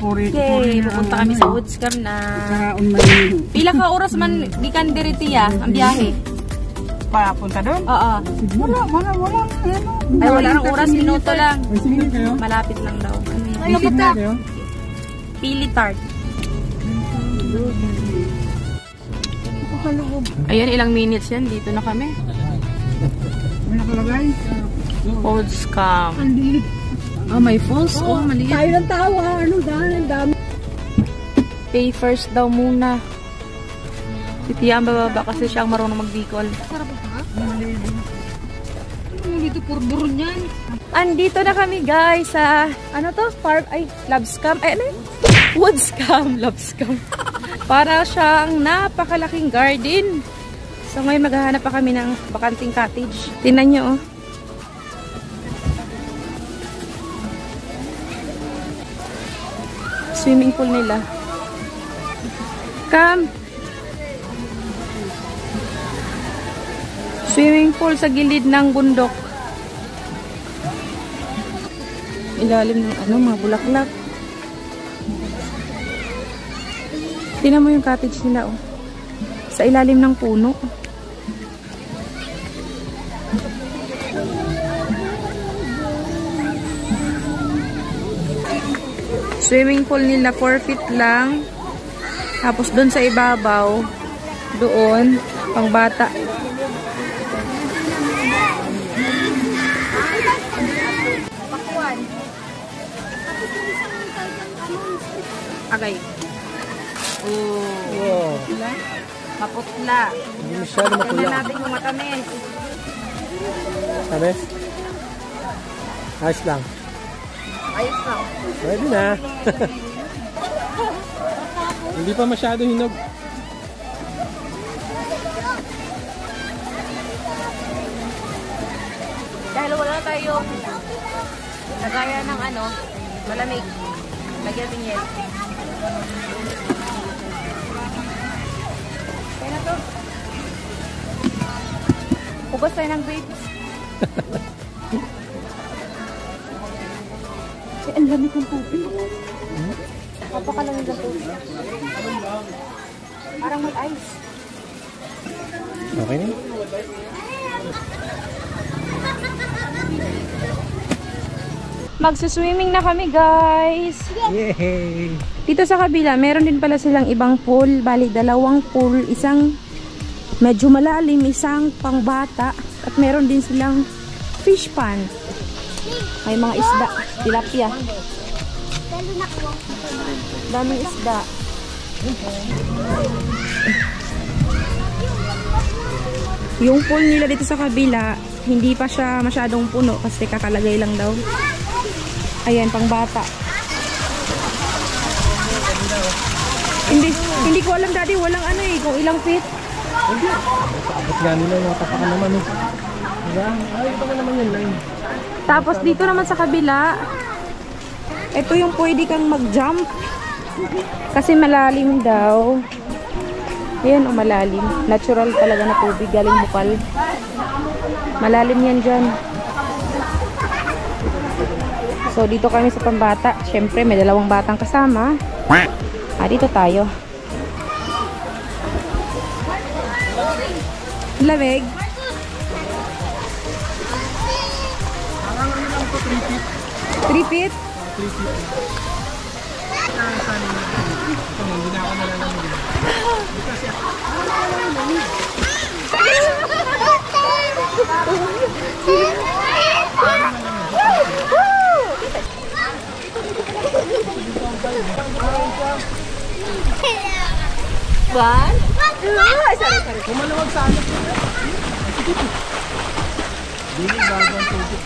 Okay, pupunta kami sa Woodscam na. Pila ka oras man di kan diritiya ang biyahe? Papunta doon? Oo. Wala. Ay, wala nang oras, minuto lang. Malapit lang daw. Ano yun? Pili tart. Ayan, ilang minutes yan. Dito na kami. May nakalagay? Woodscam. Ah, may falls. Oh, maliit. Tayo ng tawa. Ano dami. Pay first daw muna. Si Tia ang bababa kasi siya ang marunong mag-Bicol. Sarap ba? Dito puro niyan. Andito na kami guys sa ano to? Farm ay Lobscam. Ay ano? Woodscam, Lobscam. Para siyang napakalaking garden. So ngayon maghahanap pa kami ng bakanting cottage. Tingnan niyo oh. Swimming pool nila. Come. Swimming pool sa gilid ng bundok. Ilalim ng ano, mga bulaklak. Tingnan mo yung cottage nila oh. Sa ilalim ng puno. Swimming pool nila 4 feet lang. Tapos doon sa ibabaw, doon, pang bata. Agay. Oh. Maputla. Hindi masyado mapula. Tingnan natin yung matamis. Tamis? Ayos lang. Ayos lang. Pwede na. Hindi pa masyado hinog. Dahil wala tayong nagaya ng ano, malamig. Lagyan din yan. Kaya na to. Ubos tayo ng grapes. Ay, ang lamig ng tubig. Napakalamig ng tubig. Parang may ice. Okay na. Magsuswimming na kami guys. Yay! Dito sa kabila, meron din pala silang ibang pool. Bali, 2 pool. Isang medyo malalim, isang pangbata. At meron din silang fish pond. May mga isda. Tilapia. Daming isda. Yung pool nila dito sa kabila, hindi pa siya masyadong puno kasi kakalagay lang daw. Ayan, pang bata. Hindi ko alam daddy, walang ano eh, kung ilang feet. Hindi. Tapos nga nila yung tapakan naman eh. Diba? Ay, ito ka naman yun lang. Tapos dito naman sa kabila, ito yung pwede kang mag-jump. Kasi malalim daw. Ayan o, malalim. Natural talaga na tubig, galing bukal. Malalim yan dyan. So, dito kami sa pambata. Siyempre, may 2 batang kasama. Dito tayo. Lamig. Parang ano lang po, 3 feet. 3 feet? 3 feet. Hindi na ako nalalamig. Kasi One? sorry. Kumalawag sa anak ko. Dili bago ang tubig.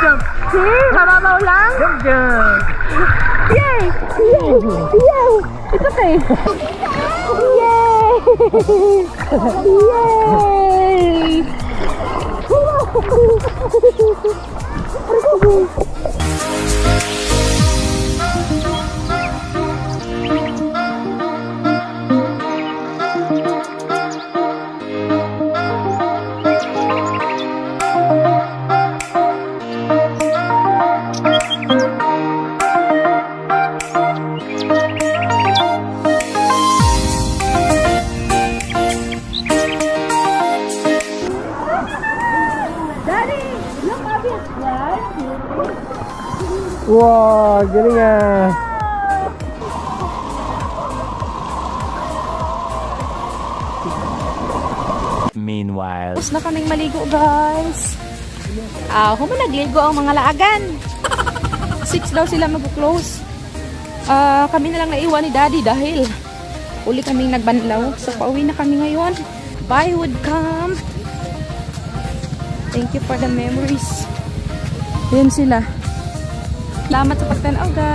Jump. See? Mababaw lang? Jump. Yay! Yay! It's okay. Yay! Wow, galing ah. Meanwhile. Tapos na kaming maligo, guys. Huwag nagligo ang mga laagan. 6 daw sila mag-close. Kami na lang naiwan ni Daddy dahil uli kaming nagbanlaw. So, pauwi na kami ngayon. Bye, Woodcamp. Thank you for the memories. Ayan sila. Salamat sa pagtanaw, guys.